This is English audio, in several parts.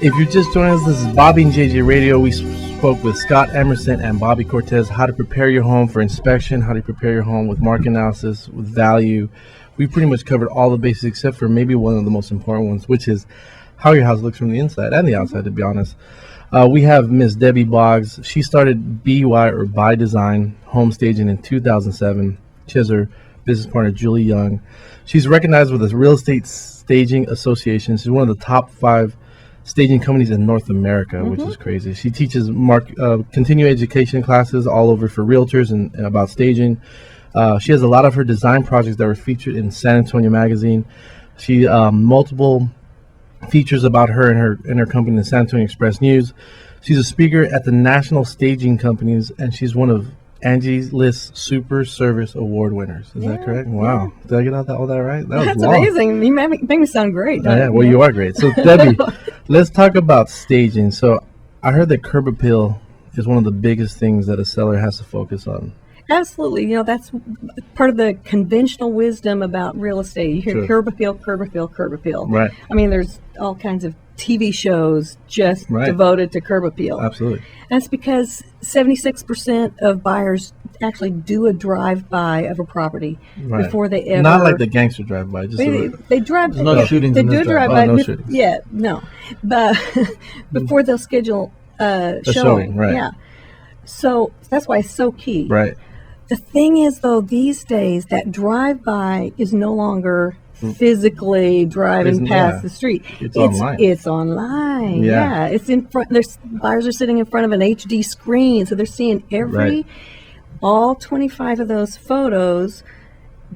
If you're just joining us, this is Bobby and JJ Radio. We spoke with Scott Emerson and Bobby Cortez, how to prepare your home for inspection, how to prepare your home with market analysis, with value. We pretty much covered all the basics except for maybe one of the most important ones, which is how your house looks from the inside and the outside, to be honest. We have Miss Debbie Boggs. She started by Design home staging in 2007. She has her business partner, Julie Young. She's recognized with the Real Estate Staging Association. She's one of the top 5 staging companies in North America, which is crazy. She teaches continuing education classes all over for realtors and about staging. She has a lot of her design projects that were featured in San Antonio Magazine. She multiple features about her and her company, the San Antonio Express News. She's a speaker at the National Staging Companies, and she's one of Angie's List Super Service Award winners. Is that correct? Wow. Yeah. Did I get all that right? That's amazing. You make me sound great. Yeah, well, you are great. So, Debbie, let's talk about staging. So, I heard that curb appeal is one of the biggest things that a seller has to focus on. Absolutely. You know, that's part of the conventional wisdom about real estate. You hear curb appeal, curb appeal, curb appeal. Right. I mean, there's all kinds of TV shows just devoted to curb appeal. Absolutely. That's because 76% of buyers actually do a drive-by of a property before they ever... Not like the gangster drive-by. Just they drive... There's no shootings they in do this a drive-by. no shootings. Yeah, no. But before they'll schedule a showing. Right. Yeah. So that's why it's so key. Right. The thing is, though, these days, that drive-by is no longer physically driving past the street. It's online. It's online. Yeah. It's in front. Buyers are sitting in front of an HD screen, so they're seeing all 25 of those photos.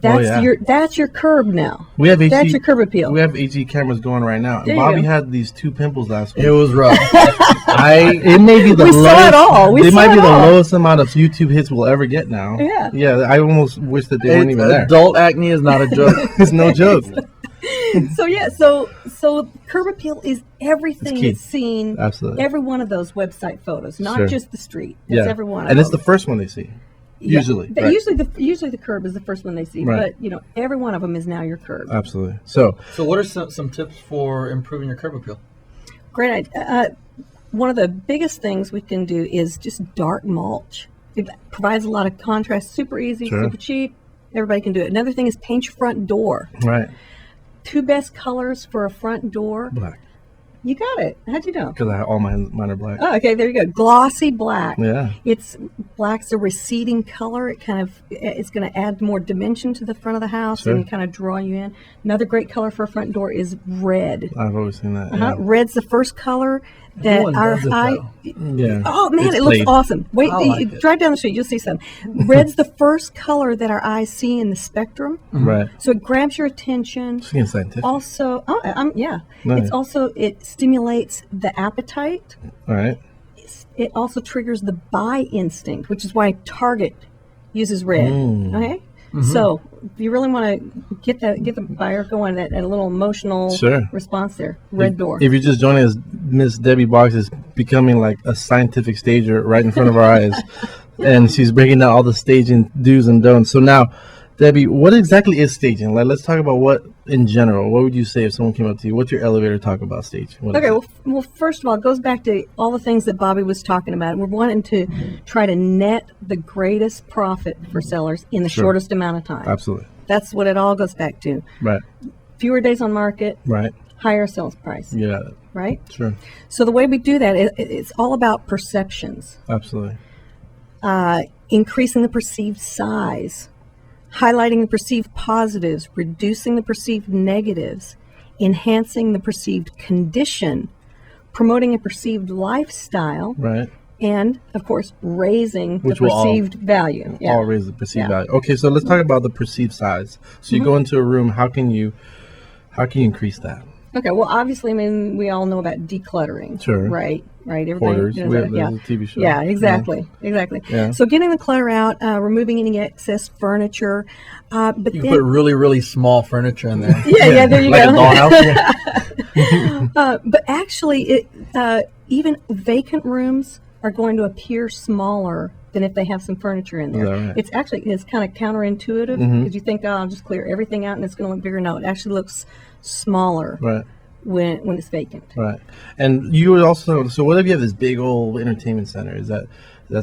That's your curb now. We have that's your curb appeal. We have HD cameras going right now. And Bobby had these 2 pimples last week. It was rough. It may be the we lowest. Saw it all. They might be the lowest amount of YouTube hits we'll ever get now. Yeah. Yeah. I almost wish that they weren't even there. Adult acne is not a joke. It's no joke. So curb appeal is everything that's seen. Absolutely. Every one of those website photos, not just the street. It's every one of them. And it's the first one they see. Usually. Yeah. Usually the curb is the first one they see. But every one of them is now your curb. Absolutely. So what are some tips for improving your curb appeal? Great. One of the biggest things we can do is just dark mulch. It provides a lot of contrast, super easy, super cheap. Everybody can do it. Another thing is paint your front door. Right. 2 best colors for a front door. Black. You got it. How'd you know? Because all mine are black. Oh, okay, there you go. Glossy black. Yeah. Black's a receding color. It's going to add more dimension to the front of the house and kind of draw you in. Another great color for a front door is red. I've always seen that. Yeah. Red's the first color that our eye. Yeah. Oh man, it looks awesome. Wait, drive down the street, you'll see some. Red's the first color that our eyes see in the spectrum. Right. So it grabs your attention. It's getting scientific. Also, Nice. It's also it stimulates the appetite. All right. It also triggers the buy instinct, which is why Target uses red. Okay. So if you really want to get the buyer going, that a little emotional response there, red door. If you're just joining us, Miss Debbie Boggs is becoming like a scientific stager right in front of our eyes, and she's breaking down all the staging do's and don'ts. So now, Debbie, what exactly is staging? Like, let's talk about what, in general, what would you say if someone came up to you? What's your elevator talk about staging? Well, first of all, it goes back to all the things that Bobby was talking about. We're wanting to try to net the greatest profit for sellers in the shortest amount of time. Absolutely. That's what it all goes back to. Right. Fewer days on market. Right. Higher sales price. Yeah. Right? Sure. So the way we do that, it's all about perceptions. Absolutely. Increasing the perceived size, highlighting the perceived positives, reducing the perceived negatives, enhancing the perceived condition, promoting a perceived lifestyle, right, and of course raising the perceived value. All raise the perceived value. Okay, so let's talk about the perceived size. So you go into a room, how can you increase that? Okay, well, obviously, I mean, we all know about decluttering. Sure. Right. Everybody Hoarders. knows There's that. a TV show. Yeah, exactly. Yeah. So getting the clutter out, removing any excess furniture. But you can put really, really small furniture in there. Yeah, there you like go. A dollhouse. But actually, even vacant rooms are going to appear smaller than if they have some furniture in there. Right? It's kind of counterintuitive because you think, I'll just clear everything out and it's going to look bigger. No, it actually looks smaller. Right. when it's vacant. Right. And you would also, so what if you have this big old entertainment center? Is that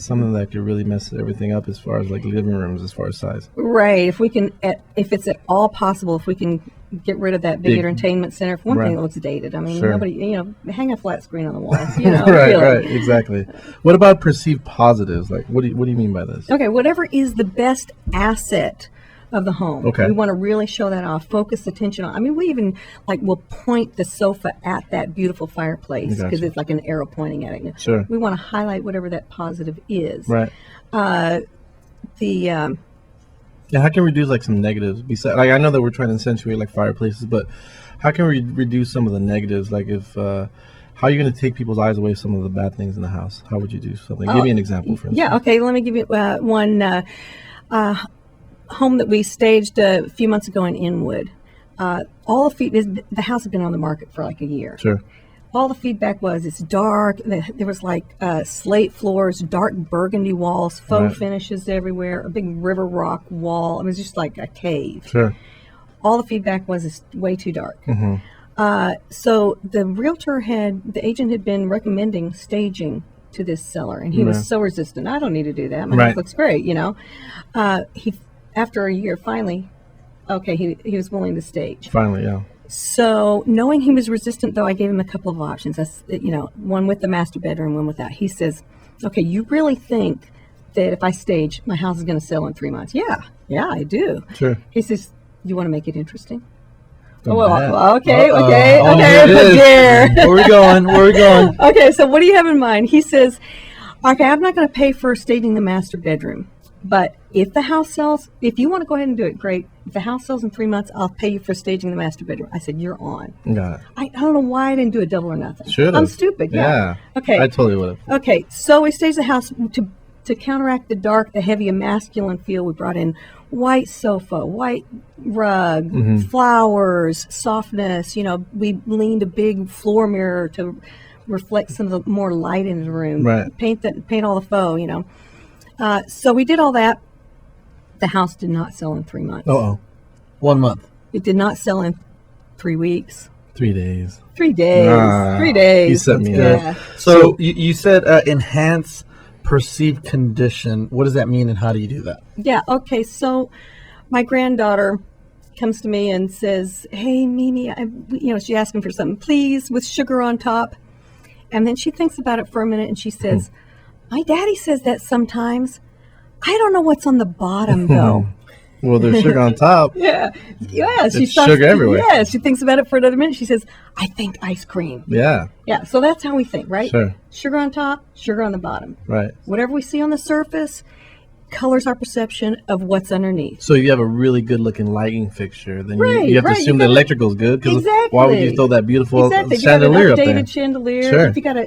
something that could really mess everything up as far as like living rooms, as far as size? Right. If we can, if it's at all possible, if we can get rid of that big entertainment center. For one thing, it looks dated. I mean, nobody, hang a flat screen on the wall. Right, exactly. What about perceived positives? Like, what do you mean by this? Okay, whatever is the best asset of the home. Okay. We want to really show that off, focus attention on. I mean, we even will point the sofa at that beautiful fireplace because it's like an arrow pointing at it. Sure. We want to highlight whatever that positive is. Right. Yeah, how can we reduce like some negatives? Besides, like I know that we're trying to accentuate like fireplaces, but how can we reduce some of the negatives? Like if how are you going to take people's eyes away from some of the bad things in the house? How would you do something? Give me an example, for instance. Yeah. Okay. Let me give you one home that we staged a few months ago in Inwood. All the house had been on the market for like a year. Sure. All the feedback was it's dark. There was like slate floors, dark burgundy walls, faux finishes everywhere, a big river rock wall. It was just like a cave. Sure. All the feedback was it's way too dark. Mm-hmm. So the agent had been recommending staging to this seller, and he was so resistant. I don't need to do that. My house looks great, He, after a year, finally, he was willing to stage. Finally, yeah. So knowing he was resistant, though, I gave him a couple of options. One with the master bedroom, one without. He says, okay, you really think that if I stage, my house is going to sell in 3 months? Yeah, I do. Sure. He says, you want to make it interesting? Where Okay. we going? Okay, so what do you have in mind? He says, okay, I'm not going to pay for staging the master bedroom. But if the house sells, if you want to go ahead and do it, great. If the house sells in 3 months, I'll pay you for staging the master bedroom. I said, you're on. Got it. I don't know why I didn't do a double or nothing. Should I'm stupid. Yeah. Okay. I totally would have. Okay, so we staged the house to counteract the dark, the heavy and masculine feel. We brought in white sofa, white rug, flowers, softness. We leaned a big floor mirror to reflect some of the more light in the room. Right. Paint all the faux. So we did all that. The house did not sell in 3 months. 1 month. It did not sell in 3 weeks. 3 days. 3 days. 3 days. You set me up. So you said enhance perceived condition. What does that mean, and how do you do that? Yeah. Okay. So my granddaughter comes to me and says, "Hey, Mimi, she's asking for something, please, with sugar on top." And then she thinks about it for a minute and she says, "My daddy says that sometimes. I don't know what's on the bottom though." Well, there's sugar on top. Yeah. It's sugar everywhere. Yeah. She thinks about it for another minute. She says, "I think ice cream." Yeah. Yeah. So that's how we think, right? Sure. Sugar on top, sugar on the bottom. Right. Whatever we see on the surface colors our perception of what's underneath. So if you have a really good looking lighting fixture, then Right, you have to right, assume the electrical's good. Because why would you throw that beautiful chandelier up If you got an there? updated chandelier, Sure. if you got I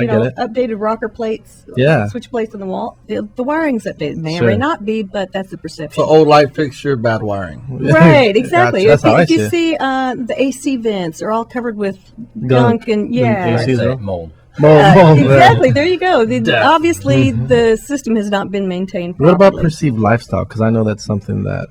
get it. updated rocker plates, Yeah. switch plates on the wall, the wiring's updated. May or Sure. may not be, but that's the perception. So old light fixture, bad wiring. Right, exactly. That's how I If you see it. see the AC vents are all covered with gunk and ACs are- Mold. Mold, exactly. There you go. Obviously, the system has not been maintained properly. What about perceived lifestyle? Because I know that's something that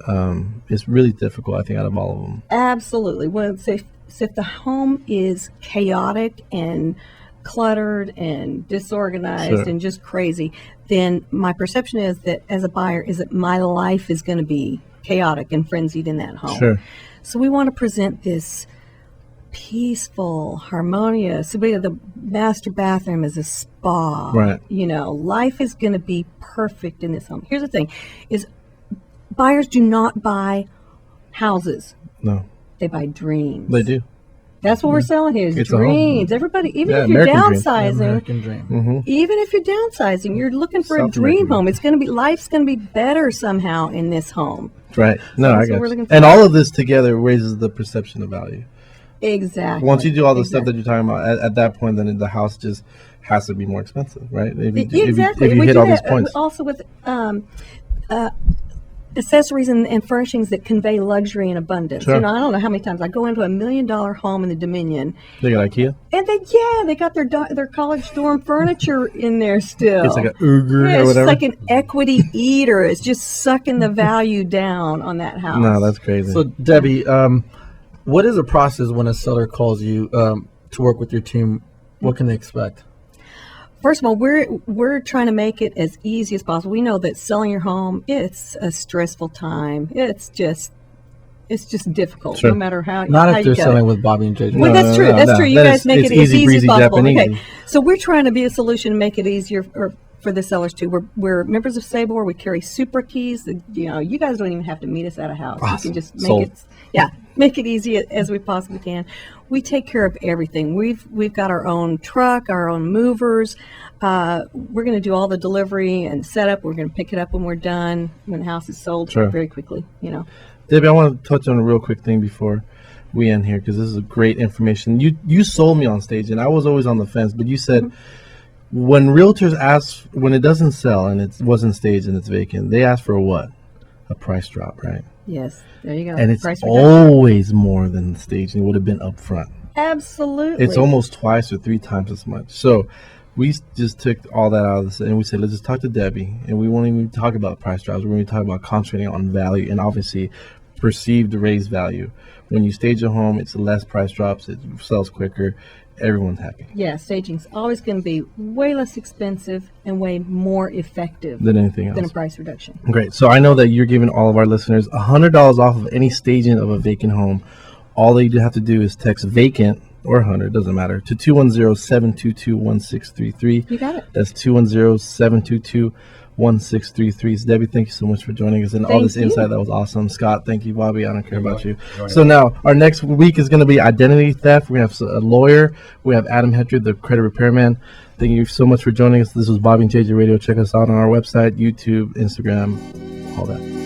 is really difficult, I think, out of all of them. Absolutely. Well, so if the home is chaotic and cluttered and disorganized Sure. and just crazy, then my perception is that as a buyer is that my life is going to be chaotic and frenzied in that home. Sure. So we want to present this peaceful, harmonious. So the master bathroom is a spa. Right. Life is going to be perfect in this home. Here's the thing: is buyers do not buy houses; No, they buy dreams. they do. That's what we're selling here: is It's a home. dreams. Everybody, even Yeah, if you're American dream. downsizing, American dream. even if you're downsizing, you're looking for a South dream American home. It's going to be life's going to be better somehow in this home. Right. No, I that's what got we're you. looking for. And all of this together raises the perception of value. Exactly. Once you do all the stuff that you're talking about, at that point, then the house just has to be more expensive, right? Exactly. If you We hit do all these that, points. Also with accessories and furnishings that convey luxury and abundance. Sure. I don't know how many times I go into $1 million home in the Dominion, They got IKEA. and they got their college dorm furniture in there still. It's like a Uber Yeah, or it's whatever. like an equity eater. It's just sucking the value down on that house. No, that's crazy. So Debbie, What is the process when a seller calls you to work with your team? What can they expect? First of all, we're trying to make it as easy as possible. We know that selling your home, it's a stressful time. It's just difficult, Sure. no matter how. Not how if you they're go. selling with Bobby and JJ. Well, that's true. That's true. You That guys is- make it's it as easy easy as breezy, possible. Japanese. Okay, so we're trying to be a solution to make it easier for the sellers too. We're members of Sabor. We carry super keys. You guys don't even have to meet us at a house. Awesome. You can just Sold. make it easy as we possibly can. We take care of everything. We've got our own truck, our own movers. We're going to do all the delivery and setup. We're going to pick it up when we're done, when the house is sold, Sure. very quickly. Debbie, I want to touch on a real quick thing before we end here, because this is great information. You sold me on stage, and I was always on the fence, but you said when realtors ask, when it doesn't sell and it wasn't staged and it's vacant, they ask for what? A price drop, right? Yes, there you go. And it's Price reduction. always more than the staging would have been up front. Absolutely. It's almost twice or three times as much. So we just took all that out of this, and we said, let's just talk to Debbie, and we won't even talk about price drops. We're going to talk about concentrating on value and obviously perceived raised value. When you stage a home, it's less price drops, it sells quicker, everyone's happy. Yeah, staging's always going to be way less expensive and way more effective Than anything than a else. price reduction. Great. So I know that you're giving all of our listeners $100 off of any staging of a vacant home. All they have to do is text vacant or 100, doesn't matter, to 210-722-1633. You got it. That's 210-722-1633. So Debbie, thank you so much for joining us and all Thank this you. insight. That was awesome. Scott, thank you. Bobby, I don't care about you. So now our next week is going to be identity theft. We have a lawyer. We have Adam Hetry, the credit repairman. Thank you so much for joining us. This was Bobby and JJ Radio. Check us out on our website, YouTube, Instagram, all that.